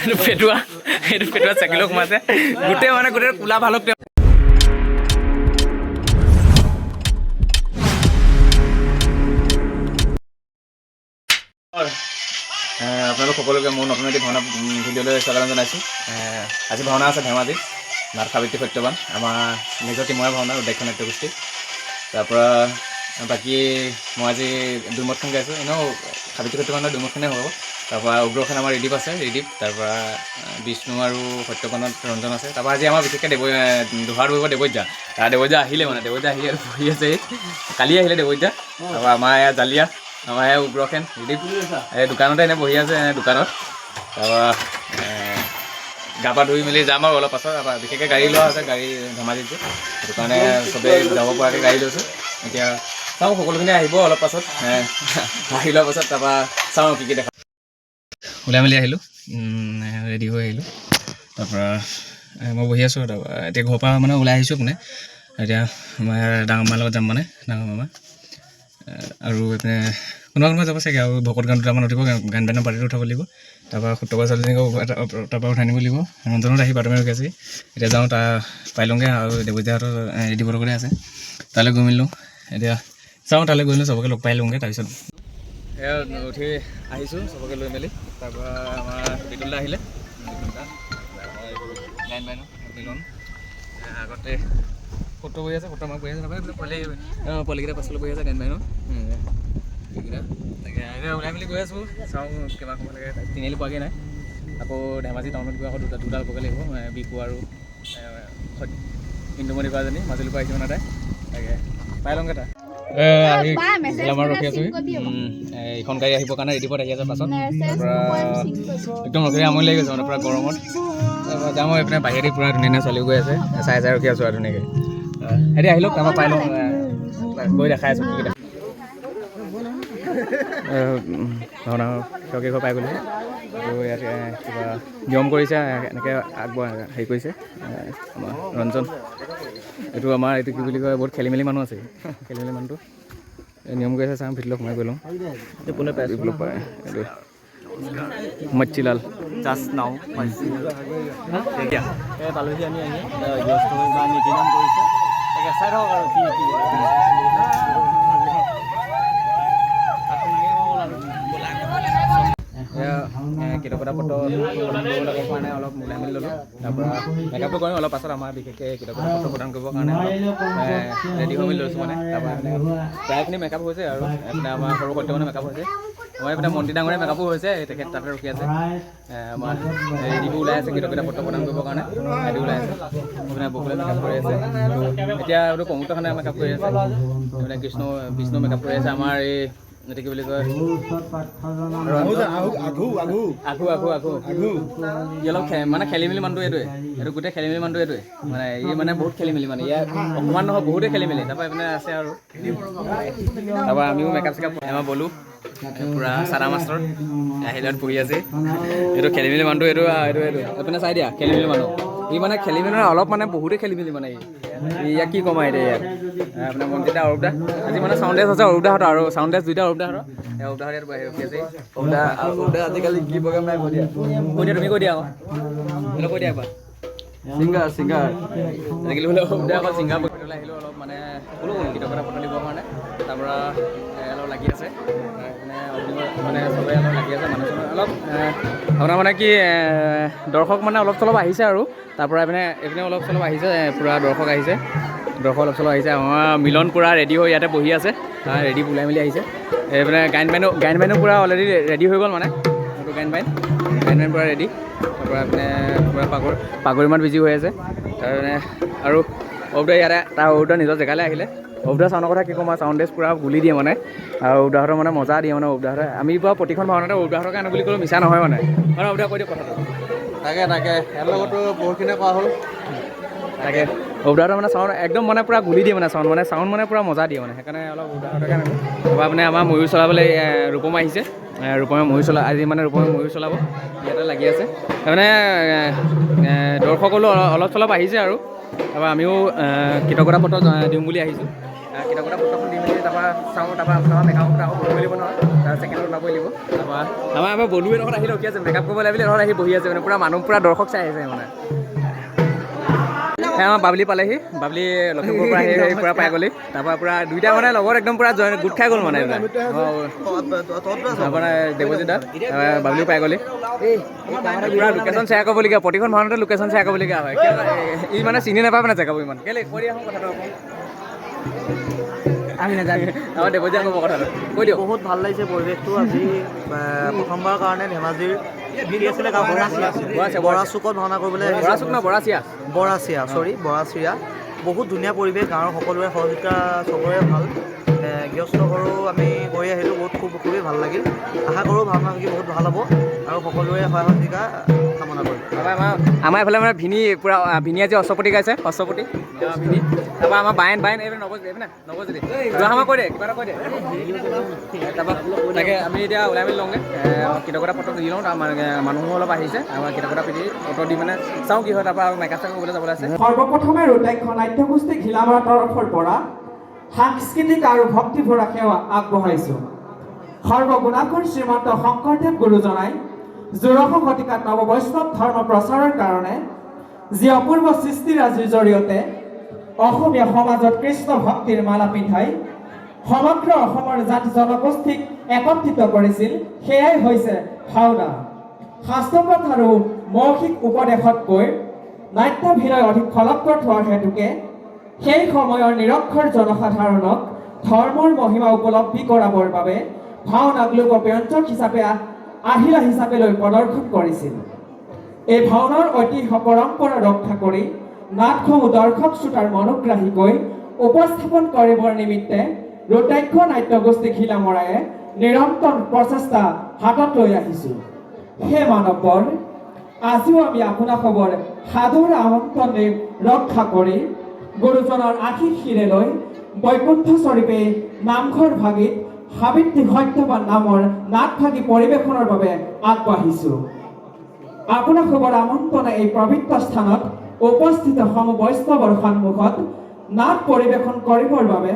পেটুৱা চাকিলো সোমাইছে গোটেই মানে গোটেই কোলা ভালুক আপোনালোক সকলোকে মোৰ নতুন এটি ভাওনা ভিডিঅ'লৈ স্বাগতম জনাইছোঁ। আজি ভাওনা আছে ধেমাজি নাট সাবিত্ৰী সত্যবান আমাৰ নিজৰ টিমৰে ভাওনা উদ্যাখ্য নাট্যগোষ্ঠী। তাৰপৰা বাকী মই আজি দুমতখন গাইছোঁ, এনেও সাবিত্ৰী সত্যবানৰ দুমতখনেই হ'ব। তাৰপৰা উগ্ৰখন আমাৰ ৰিদীপ আছে, ৰিদীপ তাৰপৰা বিষ্ণু আৰু সত্যবানত ৰঞ্জন আছে। তাৰপৰা আজি আমাৰ বিশেষকৈ দোহাৰ বহিব দেৱজ্ঞা। দেৱজ্ঞা আহিলে মানে দেৱজ্ঞা আহি আৰু বহি আছে, কালি আহিলে দেৱজ্ঞা। তাৰপৰা আমাৰ ইয়াত জালিয়া, আমাৰ ইয়াৰ উগ্ৰখন ৰিদীপ এই দোকানতে এনেই বহি আছে দোকানত। তাৰপৰা গা পা ধুই মেলি যাম আৰু অলপ পাছত। তাৰপৰা বিশেষকৈ গাড়ী লোৱা আছে, গাড়ী ধেমাজিত যে সেইটো কাৰণে চবেই যাব পৰাকৈ গাড়ী লৈছোঁ। এতিয়া চাওঁ সকলোখিনি আহিব অলপ পাছত, আহি লোৱাৰ পাছত তাৰপৰা চাওঁ কি দেখা। ওলাই মেলি আহিলোঁ, ৰেডি হৈ আহিলোঁ। তাৰপৰা মই বহি আছোঁ। তাৰপৰা এতিয়া ঘৰৰ পৰা মানে ওলাই আহিছোঁ মানে এতিয়া আমাৰ ডাঙৰ মাৰ লগত যাম, মানে ডাঙৰ মামা আৰু এইপিনে কোনোবা যাব চাগে। আৰু ভকত গান দুটামান উঠিব, গান বানৰ পাৰ্টিটো উঠাব লাগিব। তাৰপৰা সত্যবান ছোৱালীজনীকো তাৰপৰা উঠাই নিব লাগিব। ৰঞ্জনত আহি বাটমে ৰখি আছে, এতিয়া যাওঁ তাৰ পাই লওঁগৈ। আৰু দেৱজ্ঞাহঁতৰ ৰেডি বৰকতে আছে, তালৈ গৈ মেলিলোঁ। এতিয়া চাওঁ তালৈ গৈ মেলি চবকে লগ পাই লওঁগৈ। তাৰপিছত এয়া উঠি আহিছোঁ চবকে লৈ মেলি। তাৰপৰা আমাৰ বিদুলদা আহিলে, গায়ন বায়ন মিলন আগতে ফটো বহি আছে, ফটো আমাক বহি আছে। তাৰপৰা পোৱালিকেইটা পাছলৈ বহি আছে গায়ন বায়নৰ এইকেইটা। তাকে এতিয়া ওলাই মেলি গৈ আছোঁ, চাওঁ কিমান সময় লাগে। তিনিআলি পোৱাগৈ নাই, আকৌ ধেমাজি টাউনত গৈ আকৌ দুটা হ'বগৈ লাগিব। বিকু আৰু ইন্দুমণি কৰাজনী মাজুলীৰ পৰা আহিছে মানে তাই। তাকে পাই লওঁগৈ তাই আহি আমাৰ ৰখি আছোঁ। এইখন গাড়ী আহিবৰ কাৰণে ৰেডি আহি আছে পাছত। তাৰপৰা একদম ৰখি আমনি লাগি গৈছে মানে পূৰা গৰমত। তাৰপৰা যাওঁ এইপিনে বাহিৰেদি পূৰা ধুনীয়া ছোৱালীও গৈ আছে, চাই ৰখি আছোঁ আৰু ধুনীয়াকৈ। এতিয়া আহি লওক, তাৰপৰা পাই লওঁ গৈ দেখাই আছোঁ কি দেখা। ভাওনা কেইঘৰ পাই গ'লোঁ। আৰু ইয়াত কিবা নিয়ম কৰিছে, এনেকৈ হেৰি কৰিছে আমাৰ ৰঞ্জন। এইটো আমাৰ এইটো কি বুলি কয়, বহুত খেলি মেলি মানুহ আছে, খেলি মেলি মানুহটো নিয়ম কৰি আছে। চাওঁ ভিতৰত সোমাই গৈ লওঁ। কোনে পাই এইটো মচ্ছিলাল জাষ্ট নাও পাইছোঁ পালোহি আমি আহি গৃহস্থ বা নীতি নিয়ম কৰিছে। তাকে চাই থাকক আৰু কি কিতাপতা ফটো প্ৰদান কৰিবৰ কাৰণে অলপ মিলাই মেলি ল'লোঁ। তাৰপৰা মেকআপটো কৰিম অলপ পাছত। আমাৰ বিশেষকৈ কিতাপতা ফটো প্ৰদান কৰিবৰ কাৰণে ৰেডি হৈ মেলি লৈছোঁ মানে। তাৰপৰা প্ৰায়খিনি মেকআপ হৈছে আৰু এইপিনে আমাৰ সৰু সত্যবানৰ মেকআপ হৈছে। আমাৰ এইপিনে মন্ত্ৰী ডাঙৰীয়া মেকআপো হৈছে, তেখেত তাতে ৰখি আছে। আমাৰ ৰেডিবোৰ ওলাই আছে কিতাপতা ফটো প্ৰদান কৰিবৰ কাৰণে, ৰেডি ওলাই আছে। এইপিনে বকুলে মেকআপ কৰি আছে, এতিয়া এইটো প্ৰমোদখানে মেকআপ কৰি আছে। এইপিনে বিষ্ণু মেকআপ কৰি আছে। আমাৰ এই এইটো কি বুলি কয়, ই অলপ মানে খেলি মেলি মানুহটো এইটোৱে, এইটো গোটেই খেলি মেলি মানুহটো এইটোৱে মানে। ই মানে বহুত খেলি মেলি মানে, ইয়াৰ অকণমান নহয় বহুতেই খেলি মেলি। তাৰপৰা এইপিনে আছে আৰু তাৰপৰা আমিও মেকআপ চেকআপ আমাৰ বলো পূৰা চাদা মাষ্টৰ আহিলত বহি আছে। এইটো খেলি মেলি মানুহটো, এইটো এইপিনে চাই দিয়া খেলি মেলি মানুহ। ই মানে খেলি মেলি অলপ মানে বহুতেই খেলি মেলি মানে। ইয়াক কি ক'ম আৰু এতিয়া ইয়াত আপোনাৰ মন্ত্ৰীদা অৰূপদা আজি মানে চাউণ্ডেছ আছে, অৰূপদাহঁতৰ আৰু চাউণ্ডেছ দুইটা অৰূপদাহঁতৰ। অৰূপদাহঁত ইয়াত ৰখি আছে। অৰূপদা আজিকালি কি প্ৰগ্ৰাম নাই কৈ দিয়া, তুমি কৈ দিয়া আকৌ কৈ দিয়া একবাৰ। ছিংগাৰ আজিকালি বোলে অৰূপদাই অকল ছিংগাৰ পক্ষলৈ আহিলোঁ অলপ মানে বোলো কিতাপতা ফটো দিবৰ কাৰণে। তাৰপৰা অলপ লাগি আছে মানে চবেই অলপ লাগি আছে মানুহ অলপ আপোনাৰ মানে কি দৰ্শক মানে অলপ চলপ আহিছে আৰু। তাৰপৰা এইপিনে অলপ চলপ আহিছে, পূৰা দৰ্শক আহিছে, অলপ চলপ আহিছে। আমাৰ মিলন পূৰা ৰেডি হৈ ইয়াতে বহি আছে, ৰেডি ওলাই মেলি আহিছে। এইপিনে গায়ন বায়নো পূৰা অলৰেডি ৰেডি হৈ গ'ল মানে। সেইটো গায়ন বায়ন পূৰা ৰেডি। তাৰপৰা এইপিনে পূৰা পাগৰিমাত বিজি হৈ আছে। তাৰমানে আৰু অৰূপদা ইয়াতে অৰূপদা নিজৰ জেগালৈ আহিলে। অৰূপদা চাউণ্ডৰ কথা কি ক'ম আৰু, চাউণ্ডেছ পূৰা গুলি দিয়ে মানে। আৰু অৰূপদাহঁতৰ মানে মজা দিয়ে মানে। অৰূপদাহঁতে আমি পৰা প্ৰতিখন ভাওনাতে অৰূপদাহঁতৰ কাৰণে বুলি ক'লেও মিছা নহয় মানে। অৰূপদা কৈ দিয়ক কথাটো। তাকে ইয়াৰ লগতো বহুতখিনিয়ে কোৱা হ'ল। তাকে অৰূপদাহঁতৰ মানে চাউণ্ড একদম মানে পূৰা গুলি দিয়ে মানে, চাউণ্ড মানে পূৰা মজা দিয়ে মানে। সেইকাৰণে অলপ অৰূপদাহঁতৰ কাৰণে তাৰপৰা মানে আমাৰ ময়ূৰ চলাবলৈ ৰূপম আহিছে। ৰূপমে ময়ূৰ আজি মানে ৰূপমে ময়ূৰ চলাব, ইয়াতে লাগি আছে। তাৰমানে দৰ্শকলৈ অলপ চলপ আহিছে আৰু। তাৰপৰা আমিও কৃতজ্ঞতা পত্ৰ দিম বুলি আহিছোঁ। কিতাপৰ ফটোখন দি মেলি তাৰপৰা চাওঁ, তাৰপৰা আপোনাৰ মেকআপত আকৌ বহিব লাগিব নহয়, তাৰ ছেকেণ্ডত ওলাবই লাগিব। তাৰপৰা আমাৰ বলুৱে লগত আহি ৰখি আছে, মেকআপ কৰিব লাগে বুলি লগত আহি বহি আছে মানে, পূৰা মানুহ পূৰা দৰ্শক চাই আহিছে মানে। আমাৰ বাবলি পালেহি, বাবলি লখিমপুৰৰ পৰা আহি পূৰা পাই গ'লি। তাৰপৰা পূৰা দুইটা মানে লগত একদম পূৰা গোট খাই গ'ল মানে আপোনাৰ দেৱজিৎ দা, বাবলিও পাই গ'লি। পূৰা লোকেশ্যন শ্বেয়াৰ কৰিবলগীয়া, প্ৰতিখন ভাওনাতে লোকেশ্যন শ্বেয়াৰ কৰিবলগীয়া হয়। ই মানে চিনি নাপায় মানে জেগাবোৰ ইমান। কেলৈ কৈ দিয়া কথাটো আকৌ আমি নাজানো। আমাৰ দেৱজিৎ ক'ব কথাটো কৈ দিয়ক। বহুত ভাল লাগিছে পৰিৱেশটো। আজি প্ৰথমবাৰৰ কাৰণে ধেমাজিৰ বৰাচুকত ভাওনা কৰিবলৈ বৰাচিয়া বহুত ধুনীয়া পৰিৱেশ, গাঁৱৰ সকলোৰে সহযোগিতা চবৰে ভাল। গৃহস্থ ঘৰো আমি গৈ আহিলোঁ, খুবেই ভাল লাগিল। আশা কৰোঁ ভাওনা থাকি বহুত ভাল হ'ব আৰু সকলোৰে সহায় সহযোগিতা কামনা কৰিম। আমাৰ এইফালে মানে পূৰা ভিনি আজি অশ্বপতি গাইছে, অশ্বপতি ভিনি। তাৰপৰা আমাৰ বায়ন এইফালে নৱজ্যোতি যোৱামাৰ কৈ দে, কিবা এটা কৈ দে। তাৰপৰা তাকে আমি এতিয়া ওলাই মেলি লওঁগৈ, কিতাপকেইটা ফটো দি লওঁ। তাৰ মানুহো অলপ আহিছে, আমাৰ কিতাপকেইটা পিন্ধি ফটো দি মানে চাওঁ কি হয়। তাৰপৰা মেকআপ চেকআপ কৰিবলৈ যাবলৈ আছে। সৰ্বপ্ৰথমে ৰুদ্ৰাক্ষ নাট্যগোষ্ঠী ঘিলামৰা তৰফৰ পৰা সাংস্কৃতিক আৰু ভক্তিভৰা সেৱা আগবঢ়াইছোঁ। সৰ্বগুণাকৰ শ্ৰীমন্ত শংকৰদেৱ গুৰুজনাই ১৬শ শতিকাত নৱবৈষ্ণৱ ধৰ্ম প্ৰচাৰৰ কাৰণে যি অপূৰ্ব সৃষ্টিৰাজিৰ জৰিয়তে অসমীয়া সমাজত কৃষ্ণ ভক্তিৰ মালা পিন্ধাই সমগ্ৰ অসমৰ জাতি জনগোষ্ঠীক একত্ৰিত কৰিছিল, সেয়াই হৈছে ভাওনা। শাস্ত্ৰপাঠ আৰু মৌখিক উপদেশতকৈ নাট্যাভিনয় অধিক ফলপ্ৰদ হোৱাৰ হেতুকে সেই সময়ৰ নিৰক্ষৰ জনসাধাৰণক ধৰ্মৰ মহিমা উপলব্ধি কৰাবৰ বাবে ভাওনাক লোকব্যঞ্জক হিচাপে আহিলা হিচাপে লৈ প্ৰদৰ্শন কৰিছিল। এই ভাওনাৰ ঐতিহ্য পৰম্পৰা ৰক্ষা কৰি নাটসমূহ দৰ্শক শ্ৰোতাৰ মনোগ্ৰাহীকৈ উপস্থাপন কৰিবৰ নিমিত্তে ৰুদ্ৰাক্ষ নাট্যগোষ্ঠী ঘিলামৰায়ে নিৰন্তৰ প্ৰচেষ্টা হাতত লৈ আহিছোঁ। হে মানৱৰ, আজিও আমি আপোনাসৱৰ সাদৰ আমন্ত্ৰণ ৰক্ষা কৰি গুৰুজনৰ আশীষ শিৰে লৈ বৈকুণ্ঠ স্বৰূপে নামঘৰ ভাগিত সাবিত্ৰী সত্যবান নামৰ নাটভাগী পৰিৱেশনৰ বাবে আগবাঢ়িছোঁ। আপোনাসৱৰ আমন্ত্ৰণে এই পবিত্ৰ স্থানত উপস্থিত সমবৈষ্ণৱৰ সন্মুখত নাট পৰিৱেশন কৰিবৰ বাবে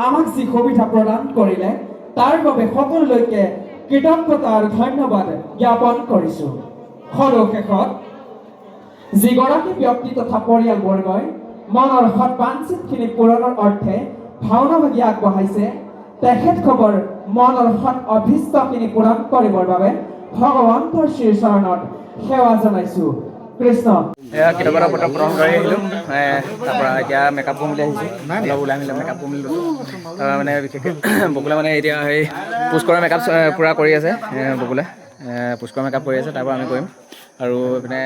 আমাক যি সুবিধা প্ৰদান কৰিলে তাৰ বাবে সকলোলৈকে কৃতজ্ঞতা আৰু ধন্যবাদ জ্ঞাপন কৰিছোঁ। সৰ্বশেষত যিগৰাকী ব্যক্তি তথা পৰিয়ালবৰ্গই মনৰ সৎবাঞ্ছিতখিনি পূৰণৰ অৰ্থে ভাওনাভাগী আগবঢ়াইছে, তেখেতসকলৰ মনৰ সৎ অভীষ্টখিনি পূৰণ কৰিবৰ বাবে ভগৱন্তৰ শ্ৰী চৰণত সেৱা জনাইছোঁ। কৃষ্ণ। এয়া কিতাপৰ ফটো প্ৰদান কৰি আহিলোঁ। তাৰপৰা এতিয়া মেকআপ কৰিম বুলি আহিছোঁ, অলপ ওলাই মেলি মেকআপ কৰিম বুলি লৈছোঁ। মানে বিশেষকৈ বকুলে মানে এতিয়া সেই পুষ্কৰৰ মেকআপ পূৰা কৰি আছে, বকুলে পুষ্কৰ মেকআপ কৰি আছে। তাৰপৰা আমি কৰিম আৰু এইপিনে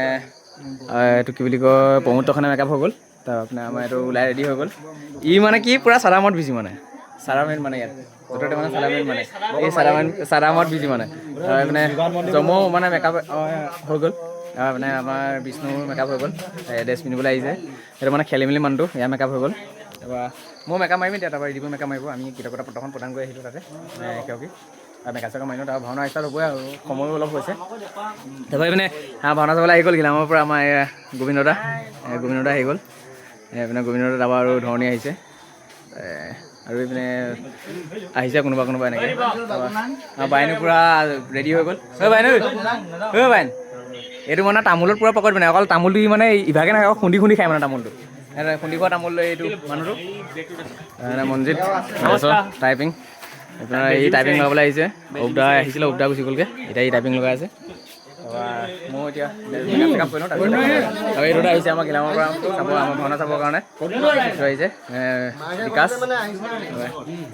এইটো কি বুলি কয় প্ৰমোদখনে মেকআপ হৈ গ'ল। তাৰপৰা আমাৰ এইটো ওলাই ৰেডি হৈ গ'ল। ই মানে কি পূৰা চাদামত বিজি মানে চাদামেন মানে ইয়াত য'তে মানে চাদামেন মানে এই চাদামত বিজি মানে এইপিনে জমৌ মানে মেকআপ হৈ গ'ল। মানে আমাৰ বিষ্ণুৰ মেকআপ হৈ গ'ল, ড্ৰেছ পিন্ধিবলৈ আহিছে। সেইটো মানে খেলি মেলি মানুহটো, এয়া মেকআপ হৈ গ'ল। তাৰপৰা মই মেকআপ মাৰিম এতিয়া, তাৰপৰা ৰিদিবো মেকআপ মাৰিব। আমি কিতাপকেইটা ফটোখন প্ৰদান কৰি আহিলোঁ তাতে কিয় মেকআপ চেকআপ মাৰিলোঁ। তাৰপৰা ভাওনা ষ্টাৰ্ট হ'বই আৰু সময়ো অলপ হৈছে। তাৰপৰা এইপিনে ভাওনা চাবলৈ আহি গ'ল ঘিলামৰ পৰা আমাৰ গোবিন্দ দা আহি গ'ল। এইপিনে গোবিন্দ দা তাৰপৰা আৰু ধৰণী আহিছে আৰু এইপিনে আহিছে কোনোবা এনেকৈ। তাৰপৰা বাইনো পূৰা ৰেডি হৈ গ'ল। বাইন এইটো মানে তামোলত পূৰা পকেট বনাই, অকল তামোলটো মানে ইভাগে নাখায়, আকৌ খুন্দি খায় মানে তামোলটো। খুন্দি খোৱা তামোল লৈ এইটো মানুহটো মনজিত টাইপিং। আপোনাৰ এই টাইপিং লগাবলৈ আহিছে। উবদা আহিছিলে, উবদা গুচি গ'লগৈ, এতিয়া এই টাইপিং লগাই আছে। তাৰপৰা মই এতিয়া মেকআপ কৰি লওঁ। তাৰপিছত এইটো আহিছে আমাৰ ঘিলামৰ পৰা চাব, আমাৰ ভাওনা চাবৰ কাৰণে এইটো আহিছে বিকাশ।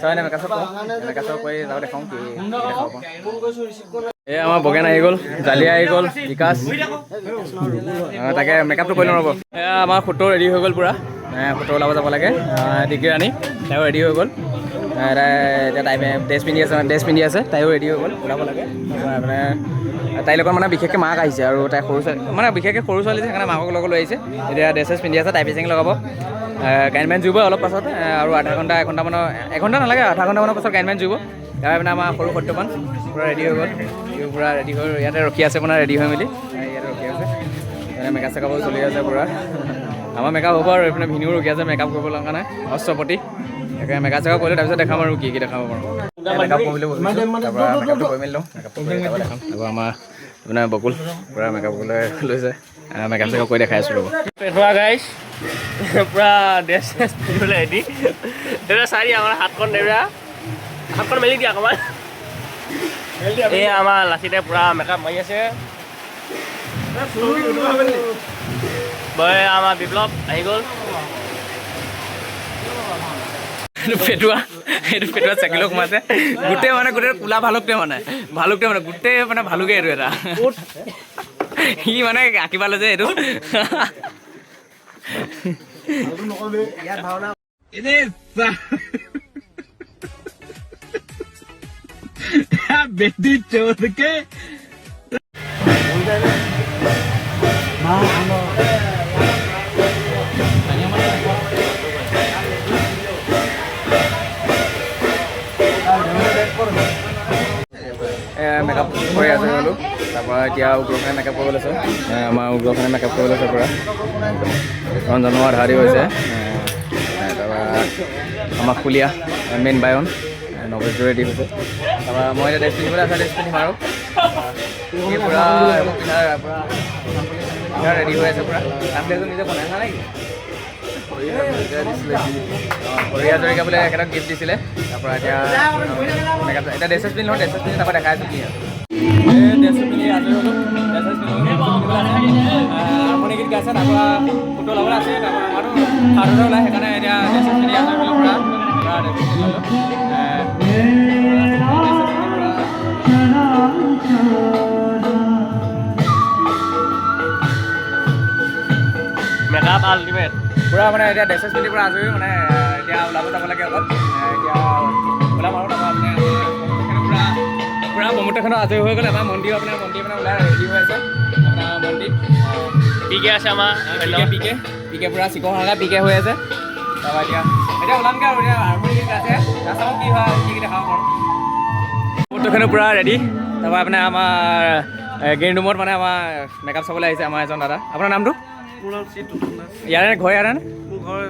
চাই নাই মেকআপ চেকআপ কৰি তাক দেখাওঁ কি দেখাব পাৰোঁ। এই আমাৰ বগেন আহি গ'ল, জালিয়া আহি গ'ল, বিকাশ। তাকে মেকআপটো কৰি লওঁ ৰ'ব। এয়া আমাৰ ফটো ৰেডি হৈ গ'ল পূৰা, ফটো ওলাব যাব লাগে। ডিগ্ৰী ৰাণী তাইও ৰেডি হৈ গ'ল। এতিয়া তাই ড্ৰেছ পিন্ধি আছে, তাইও ৰেডি হৈ গ'ল, ওলাব লাগে। মানে তাইৰ লগত মানে বিশেষকৈ মাক আহিছে আৰু তাই সৰু ছোৱালী মানে বিশেষকৈ সৰু ছোৱালী সেইকাৰণে মাকক লগত লৈ আহিছে। এতিয়া ড্ৰেছ পিন্ধি আছে, টাইপিং লগাব। গাইনমেন জুৰিব অলপ পাছত আৰু আধা ঘণ্টা এঘণ্টা নালাগে, আধা ঘণ্টামানৰ পাছত গাইনমেন জুৰিব। তাৰ মানে আমাৰ সৰু সত্যবান পূৰা ৰেডি হৈ গ'ল, পূৰা ৰেডি হৈ ইয়াতে ৰখি আছে মানে ৰেডি হৈ মেলি ইয়াতে ৰখি আছে। মানে মেকআপ চেকআপো চলি আছে পূৰা। আমাৰ মেকআপ হ'ব আৰু এইপিনে ভিনিও ৰখি আছে মেকআপ কৰিবলৈ কাৰণে। অশ্বপতি তাকে মেকআপ চেকআপ কৰিলোঁ তাৰপিছত দেখাম আৰু কি দেখাব পাৰোঁ মেকআপ কৰিবলৈ তাৰপৰা মেকআপটো কৰি মেলি লওঁ মেকআপটো কৰি তাৰপৰা দেখাম তাৰপৰা আমাৰ মানে বকুল পূৰা মেকআপ কৰিবলৈ লৈছে মেকআপ চেকআপ কৰি দেখাই আছোঁ ৰ'ব পেটুৱা গাইছ পূৰা ড্ৰেছ চেছ পিন্ধিবলৈ ৰেডি দেউৰা চাৰি আমাৰ হাতখন দেউৰা হাতখন মেলি দিয়া অকণমান এই আমাৰ লাচিতে পূৰা মেকআপ মাৰি আছে আমাৰ বিপ্লৱ আহি গ'ল পেটুৱা এইটো পেটুৱা চাকিলেও সোমাইছে গোটেই কোলা ভালুকটোৱে গোটেই ভালুকে এইটো এটা সি আঁকিব লৈছে এইটো বেটি চোদকে মেকআপ কৰি আছোঁ বোলো তাৰপৰা এতিয়া উগ্ৰখানে মেকআপ কৰিব লৈছোঁ আমাৰ উগ্ৰখানে মেকআপ কৰিব লৈছে পূৰা ৰঞ্জনো আধাৰি হৈছে তাৰপৰা আমাৰ ফুলীয়া মেইন বায়ন নৱেজটো ৰেডি হৈছে তাৰপৰা মই এতিয়া ড্ৰেছ পিন্ধিবলৈ আছে ড্ৰেছ পিন্ধিম আৰু পূৰা পিন্ধা ৰেডি হৈ আছে পূৰা কামটো নিজে বনাইছা নেকি হৰিয়া জৰিকা বোলে এখেতক গিফ্ট দিছিলে তাৰপৰা এতিয়া মেকআপ এতিয়া ড্ৰেছ পিন্ধি লওঁ ড্ৰেছ পিন্ধি তাৰপৰা দেখাই আছোঁ কি ড্ৰেছটো পিন্ধি আজৰি হ'লোঁ আপুনি গীত গাইছে তাৰপৰা ফটো ল'বলৈ আছে তাৰপৰা আমাৰতো সাধুতে ওলাই সেইকাৰণে এতিয়া ড্ৰেছ পিন্ধি আজৰি হ'লোঁ পূৰা ড্ৰেছ পিন্ধি ল'লোঁ মেকআপ আল্টিমেট পূৰা এতিয়া ড্ৰেছ পিন্ধি পূৰা আজৰি এতিয়া ওলাব যাব লাগে অলপ এতিয়া ওলাম আৰু তাৰপৰা পূৰা ব্ৰহ্মপুত্ৰখনো আজৰি হৈ গ'ল আমাৰ মন্দিৰ মন্দিৰ ওলাই ৰেডি হৈ আছে আপোনাৰ মন্দিৰ পিকে আছে আমাৰ পিকে পূৰা চিকন হাগা পিকে হৈ আছে তাৰপৰা এতিয়া ওলামগৈ আৰু এতিয়া আৰম্ভণি আছে ৰাস্তাত কি হয় কি দেখাব পাৰোঁ ব্ৰহ্মপুত্ৰখনো পূৰা ৰেডি তাৰপৰা আমাৰ গ্ৰীণ ৰুমত আমাৰ মেকআপ চাবলৈ আহিছে আমাৰ এজন দাদা আপোনাৰ নামটো ইয়াৰে ঘৰ ইয়াৰে নে মোৰ ঘৰ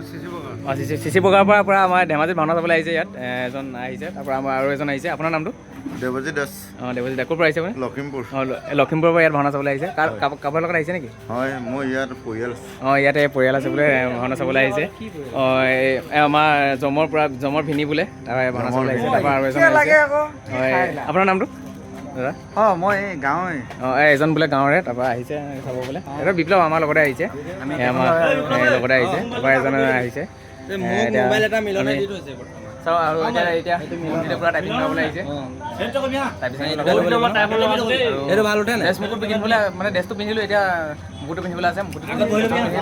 অঁ চিচি বগাৰ পৰা আমাৰ ধেমাজিত ভাওনা চাবলৈ আহিছে ইয়াত এজন আহিছে তাৰপৰা আমাৰ আৰু এজন আহিছে আপোনাৰ নামটো দেৱজিৎ দাস অঁ দেৱজিৎ দাস ক'ৰ পৰা আহিছে আপুনি লখিমপুৰ অঁ লখিমপুৰৰ পৰা ইয়াত ভাওনা চাবলৈ আহিছে কাৰোবাৰ লগত আহিছে নেকি হয় মোৰ ইয়াত পৰিয়াল অঁ ইয়াতে পৰিয়াল আছে বোলে ভাওনা চাবলৈ আহিছে অঁ আমাৰ জমৰ ভিনি বোলে তাৰপৰা ভাওনা চাবলৈ আহিছে তাৰপৰা আৰু এজন আহিছে হয় আপোনাৰ নামটো দাদা অঁ মই এই গাঁৱৰে অঁ এজন বোলে গাঁৱৰে তাৰপৰা আহিছে চাব বোলে এইটো বিপ্লৱ আমাৰ লগতে আহিছে আমাৰ লগতে আহিছে তাৰপৰা এজন আহিছে চাওঁ আৰু এতিয়া পূৰা টাইপিং কৰাবলৈ আহিছে ড্ৰেছ মুকুট পিন্ধিবলৈ ড্ৰেছটো পিন্ধিলোঁ এতিয়া মুকুটটো পিন্ধিবলৈ আছে মুকুটটো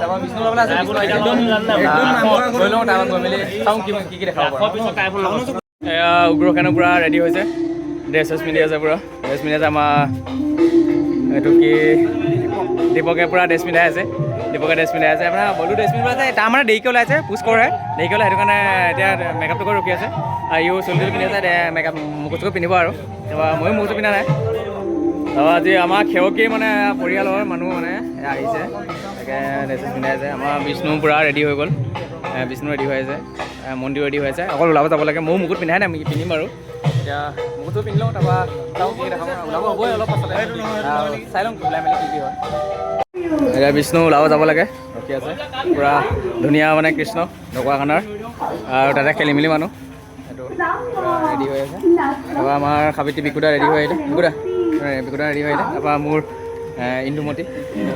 তাৰপৰা বিষ্ণু ল'বলৈ আছে লৈ লওঁ তাৰপৰা গৈ মেলি চাওঁ কি দেখাব পাৰোঁ এয়া উগ্ৰখানো পূৰা ৰেডি হৈছে ড্ৰেছ পিন্ধি আছে পূৰা ড্ৰেছ পিন্ধি আছে আমাৰ এইটো কি দীপকে পূৰা ড্ৰেছ পিন্ধাই আছে আপোনাৰ বলো ড্ৰেছ পিন্ধিব আছে তাৰ দেৰিকৈ ওলাইছে পুচ কৰে দেৰিকৈ ওলাই সেইটো কাৰণে এতিয়া মেকআপটো কৰি ৰখি আছে আৰু ইও চুলিটো পিন্ধি আছে মেকআপ মুকুট চুকুট পিন্ধিব আৰু তাৰপৰা ময়ো মুকুটটো পিন্ধা নাই তাৰপৰা আজি আমাৰ সেৱকী পৰিয়ালৰ মানুহ আহিছে তাকে ড্ৰেছ পিন্ধাই আছে আমাৰ বিষ্ণু পূৰা ৰেডি হৈ গ'ল বিষ্ণু ৰেডি হৈ আছে মন্দিৰ ৰেডি হৈ আছে অকল ওলাব যাব লাগে ময়ো মুকুট পিন্ধাই নাই পিন্ধিম বাৰু এতিয়া মুকুটটো পিন্ধি লওঁ তাৰপৰা চাওঁ কি দেখাম ওলাব হ'বই অলপ পাছতে চাই লওঁ ওলাই মেলি কি হয় এতিয়া বিষ্ণু ওলাব যাব লাগে ৰখি আছে পূৰা ধুনীয়া কৃষ্ণ ঢকুৱাখানাৰ আৰু তাতে খেলি মেলি মানুহ সেইটো ৰেডি হৈ আছে তাৰপৰা আমাৰ সাবিত্ৰী বিকুদা ৰেডি হৈ আহিলে বিকুদা ৰেডি হৈ আহিলে তাৰপৰা মোৰ ইন্দুমতী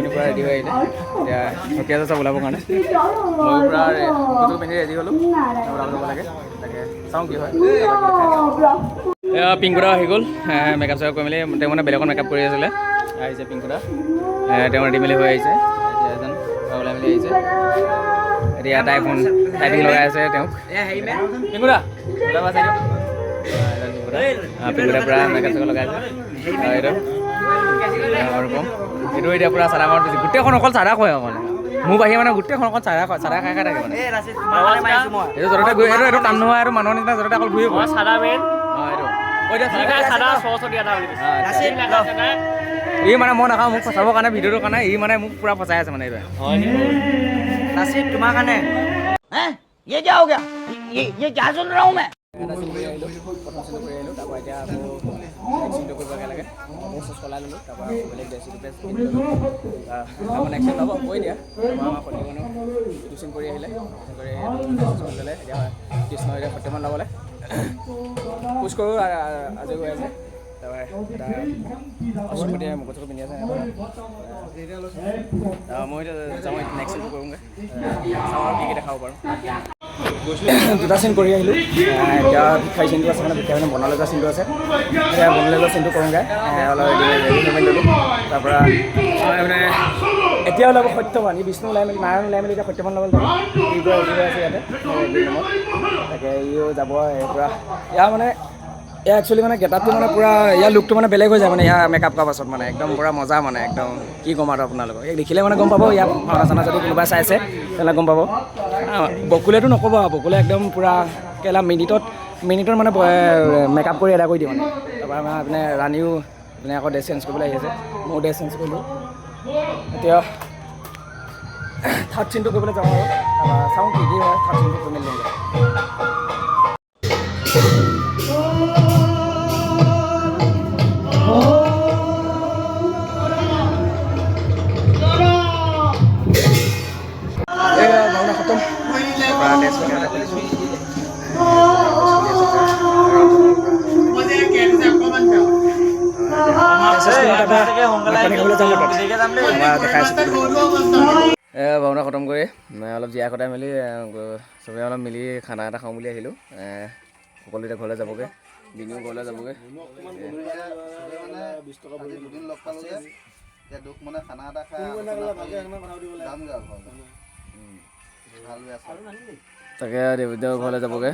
পূৰা ৰেডি হৈ আহিলে এতিয়া ৰখি আছে চব ওলাবৰ কাৰণে মই পূৰা মুকুটটো পিন্ধি ৰেডি হ'লোঁ ওলাব যাব লাগে তাকে চাওঁ কি হয় পিংকুদা আহি গ'ল মেকআপ চেকআপ কৰি মেলি তেওঁ বেলেগত মেকআপ কৰি আছিলে আহিছে পিংকুদা তেওঁ ৰেডি মেলি হৈ আহিছে এতিয়া এজন ওলাই মেলি আহিছে এতিয়া টাইপিং লগাই আছে তেওঁক পিংকুদা পিংকুদা পূৰা মেকআপ চেকআপ লগাই আছে এইটো আৰু ক'ম এইটো এতিয়া পূৰা চাদা মাৰত গোটেইখন অকল চাদা খুৱাই অকল মোৰ বাহিৰে গোটেইখন অকল চাদা খাই থাকে এইটো য'তে গৈ এইটো কাম নহয় আৰু মানুহৰ নিচিনা য'তে অকল ঘূৰি চাদা মেইন ই মই নাখাওঁ মোক ফচাবৰ কাৰণে ভিডিঅ'টোৰ কাৰণে ই মোক পূৰা ফচাই আছে এইবাৰ নাচিব তোমাৰ কাৰণে এটা চিন কৰি আহিলোঁ, প্ৰথম চিনটো কৰি আহিলোঁ, তাৰপৰা এতিয়া আকৌ নেক্সট চিনটো কৰিবগৈ লাগে। ড্ৰেছ চেছ সলাই ল'লোঁ, তাৰপৰা বেলেগ ড্ৰেছ পিন্ধি ল'লোঁ। তাৰপৰা নেক্সট চিন হ'ব কৈ দিয়া। আমাৰ সন্ধিকণো ইটো চিন কৰি আহিলে, কৰি ল'লে। এতিয়া কৃষ্ণ এতিয়া সত্যমান ল'বলৈ পুচ কৰোঁ আজি গৈ আছে। তাৰপৰা এটা অশ্বপতিয়ে মুকুট চুকুট পিন্ধি আছে। মই এতিয়া যাওঁ, নেক্সট চিনটো কৰোঁগৈ, চাওঁ আৰু কি দেখাব পাৰোঁ। দুটা চিন কৰি আহিলোঁ। এতিয়া ভিক্ষাৰী চিনটো আছে, মানে ভিক্ষাৰী বনালৈ যোৱা চিনটো আছে। এতিয়া বনালৈ যোৱা চিনটো কৰোঁগৈ, অলপ ৰেডি কৰি ল'লোঁ। তাৰপৰা মানে এতিয়া ওলাব সত্যৱান, ই বিষ্ণু ওলাই মেলি নাৰায়ণ ওলাই মেলি এতিয়া সত্যৱান ল'বলৈ যাব। ই গৈ আছে ইয়াতে তাকে ইও যাব। পূৰা ইয়াৰ মানে এয়া একচুৱেলি মানে গেটআপটো মানে পূৰা ইয়াৰ লুকটো মানে বেলেগ হৈ যায় মানে ইয়াৰ মেকআপ কৰাৰ পাছত মানে একদম পূৰা মজা মানে একদম কি ক'ম আৰু আপোনালোকক এই দেখিলে মানে গম পাব। ইয়াৰ ভাওনা চাওনা যদি কোনোবাই চাইছে তেনেহ'লে গম পাব। বকুলেতো নক'ব আৰু বকুলে একদম পূৰা কেলা মিনিটত মানে মেকআপ কৰি এদাই কৰি দিয়ে মানে। তাৰপৰা আমাৰ মানে ৰাণীও মানে আকৌ ড্ৰেছ চেঞ্জ কৰিবলৈ আহি আছে, ময়ো ড্ৰেছ চেঞ্জ কৰিলোঁ। এতিয়া থাৰ্ড চিনটো কৰিবলৈ যাওঁ আৰু চাওঁ কি হয়। থাৰ্ড চিনটো কৰি মেলি লওঁগৈ। ভাওনা খতম। ভাওনা খতম কৰি অলপ জীয়াই কটাই মেলি চবেই অলপ মিলি খানা এটা খাওঁ বুলি আহিলোঁ। সকলো এতিয়া ঘৰলৈ যাবগৈ, বিনিও ঘৰলৈ যাবগৈ। তাকে দেৱদেউ ঘৰলৈ যাবগৈ।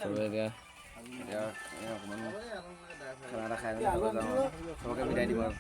চবে এতিয়া অকণমান খানা এটা খাই মেলি যাওঁ, চবকে বিদায় দিব আৰু।